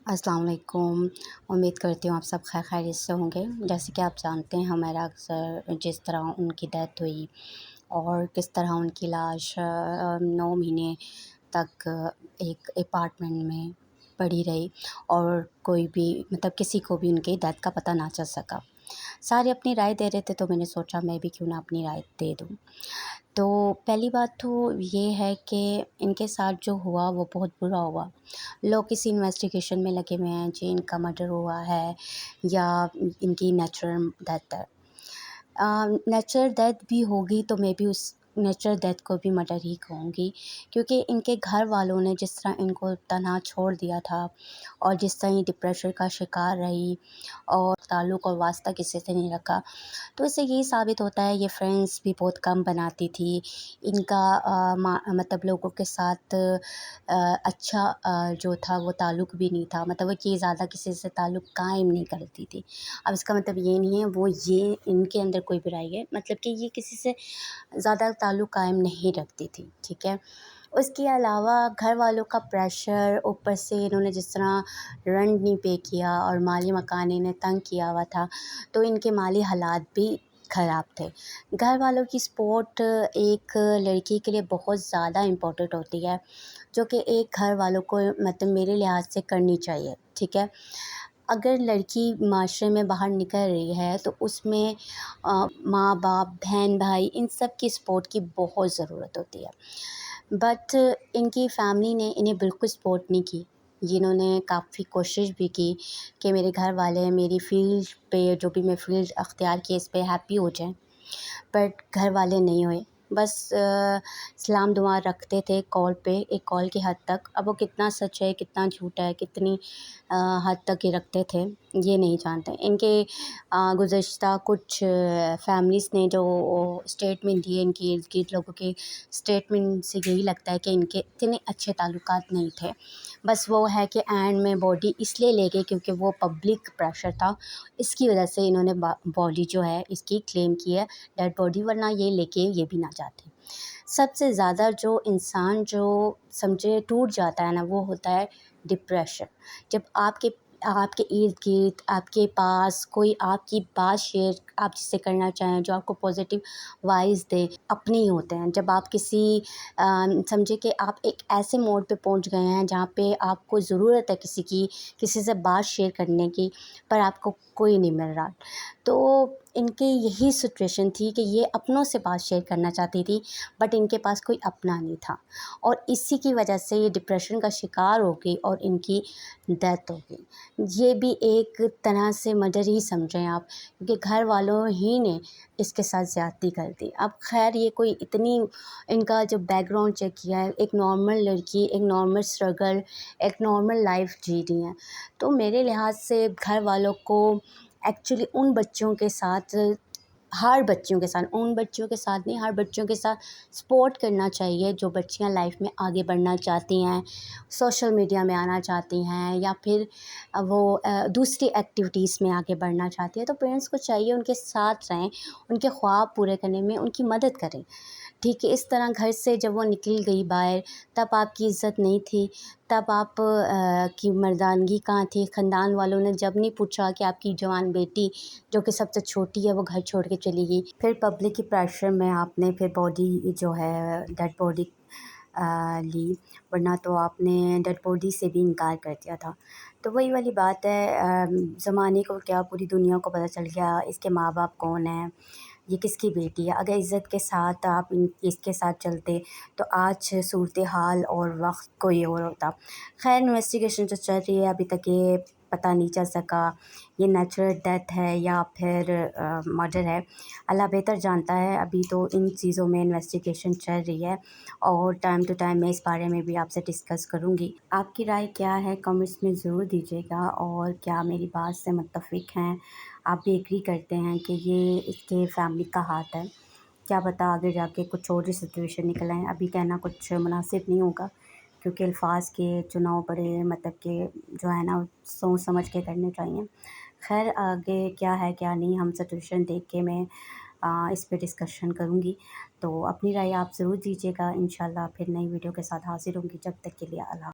अस्सलाम वालेकुम। उम्मीद करती हूँ आप सब खैरियत से होंगे। जैसे कि आप जानते हैं हमारा अक्सर जिस तरह उनकी डेथ हुई और किस तरह उनकी लाश 9 महीने तक एक अपार्टमेंट में पड़ी रही और कोई भी मतलब किसी को भी उनकी डेथ का पता ना चल सका। सारे अपनी राय दे रहे थे तो मैंने सोचा मैं भी क्यों ना अपनी राय दे दूँ। तो पहली बात तो ये है कि इनके साथ जो हुआ वो बहुत बुरा हुआ। लोग किसी इन्वेस्टिगेशन में लगे हुए हैं जी इनका मर्डर हुआ है या इनकी नेचुरल डेथ है। नेचुरल डेथ भी होगी तो मैं भी उस नेचुरल डेथ को भी मर्डर ही कहूँगी, क्योंकि इनके घर वालों ने जिस तरह इनको तनहा छोड़ दिया था और जिस तरह ये डिप्रेशन का शिकार रही और ताल्लुक़ और वास्ता किसी से नहीं रखा, तो इससे यही साबित होता है ये फ्रेंड्स भी बहुत कम बनाती थी। इनका मतलब लोगों के साथ अच्छा जो था वो ताल्लुक़ भी नहीं था, मतलब वो कि ज़्यादा किसी से ताल्लुक़ कायम नहीं करती थी। अब इसका मतलब ये नहीं है वो ये इनके अंदर कोई बुराई है, मतलब कि ये किसी से ज़्यादा ताल्लुक़ कायम नहीं रखती थी, ठीक है। उसके अलावा घर वालों का प्रेशर, ऊपर से इन्होंने जिस तरह रेंट नहीं पे किया और माली मकान इन्हें तंग किया हुआ था, तो इनके माली हालात भी ख़राब थे। घर वालों की सपोर्ट एक लड़की के लिए बहुत ज़्यादा इम्पोर्टेंट होती है, जो कि एक घर वालों को मतलब मेरे लिहाज से करनी चाहिए, ठीक है। अगर लड़की माशरे में बाहर निकल रही है तो उसमें माँ बाप, बहन भाई इन सब की सपोर्ट की बहुत ज़रूरत होती है। बट इनकी फैमिली ने इन्हें बिल्कुल सपोर्ट नहीं की। जिन्होंने काफ़ी कोशिश भी की कि मेरे घर वाले मेरी फ़ील्ड पे जो भी मैं फ़ील्ड अख्तियार की इस पे हैप्पी हो जाएं, बट घर वाले नहीं हुए। बस सलाम दुआ रखते थे कॉल पे, एक कॉल की हद तक। अब वो कितना सच है, कितना झूठ है, कितनी हद तक ये रखते थे, ये नहीं जानते। इनके गुज़श्ता कुछ फैमिलीज़ ने जो स्टेटमेंट दिए इनके इर्द-गिर्द लोगों के स्टेटमेंट से यही लगता है कि इनके इतने अच्छे ताल्लुकात नहीं थे। बस वो है कि एंड में बॉडी इसलिए ले गए क्योंकि वो पब्लिक प्रेशर था, इसकी वजह से इन्होंने बॉडी जो है इसकी क्लेम की है, डेड बॉडी, वरना ये लेके ये भी ना जाते। सबसे ज़्यादा जो इंसान जो समझे टूट जाता है ना, वो होता है डिप्रेशन। जब आपके आपके इर्द-गिर्द आपके पास कोई आपकी बात शेयर आप जिससे करना चाहें, जो आपको पॉज़िटिव वाइब्स दे, अपने ही होते हैं। जब आप किसी समझे कि आप एक ऐसे मोड़ पे पहुंच गए हैं जहाँ पे आपको ज़रूरत है किसी से बात शेयर करने की, पर आपको कोई नहीं मिल रहा, तो इनकी यही सिचुएशन थी कि ये अपनों से बात शेयर करना चाहती थी, बट इनके पास कोई अपना नहीं था और इसी की वजह से ये डिप्रेशन का शिकार हो गई और इनकी डेथ हो गई। ये भी एक तरह से मर्डर ही समझें आप, क्योंकि घर वालों ही ने इसके साथ ज़्यादती कर दी। अब खैर ये कोई इतनी, इनका जो बैकग्राउंड चेक किया है, एक नॉर्मल लड़की एक नॉर्मल स्ट्रगल एक नॉर्मल लाइफ जी रही हैं, तो मेरे लिहाज से घर वालों को एक्चुअली उन बच्चों के साथ, हर बच्चियों के साथ, उन बच्चियों के साथ नहीं, हर बच्चों के साथ सपोर्ट करना चाहिए जो बच्चियां लाइफ में आगे बढ़ना चाहती हैं, सोशल मीडिया में आना चाहती हैं या फिर वो दूसरी एक्टिविटीज़ में आगे बढ़ना चाहती हैं। तो पेरेंट्स को चाहिए उनके साथ रहें, उनके ख्वाब पूरे करने में उनकी मदद करें, ठीक है। इस तरह घर से जब वो निकल गई बाहर, तब आपकी इज़्ज़त नहीं थी, तब आप की मर्दानगी कहाँ थी। ख़ानदान वालों ने जब नहीं पूछा कि आपकी जवान बेटी जो कि सबसे छोटी है वो घर छोड़ के चली गई, फिर पब्लिक के प्रेशर में आपने फिर बॉडी जो है डेड बॉडी ली, वरना तो आपने डेड बॉडी से भी इनकार कर दिया था। तो वही वाली बात है, ज़माने को क्या पूरी दुनिया को पता चल गया इसके माँ बाप कौन हैं, ये किसकी बेटी है। अगर इज़्ज़त के साथ आप इसके साथ चलते तो आज सूरत हाल और वक्त कोई और होता। खैर इन्वेस्टिगेशन जो चल रही है अभी तक ये पता नहीं चल सका ये नेचुरल डेथ है या फिर मर्डर है, अल्लाह बेहतर जानता है। अभी तो इन चीज़ों में इन्वेस्टिगेशन चल रही है और टाइम टू टाइम मैं इस बारे में भी आपसे डिस्कस करूँगी। आपकी राय क्या है कमेंट्स में ज़रूर दीजिएगा, और क्या मेरी बात से मुत्तफ़िक हैं, आप भी एग्री करते हैं कि ये इसके फैमिली का हाथ है। क्या पता आगे जाके कुछ और ही सिचुएशन निकल आए, अभी कहना कुछ मुनासिब नहीं होगा, क्योंकि अल्फाज के चुनाव बड़े मतलब के जो है ना सोच समझ के करने चाहिए। खैर आगे क्या है क्या नहीं हम सिचुएशन देख के मैं इस पे डिस्कशन करूँगी। तो अपनी राय आप ज़रूर दीजिएगा। इंशाल्लाह फिर नई वीडियो के साथ हाज़िर होंगी। जब तक के लिए अल्लाह।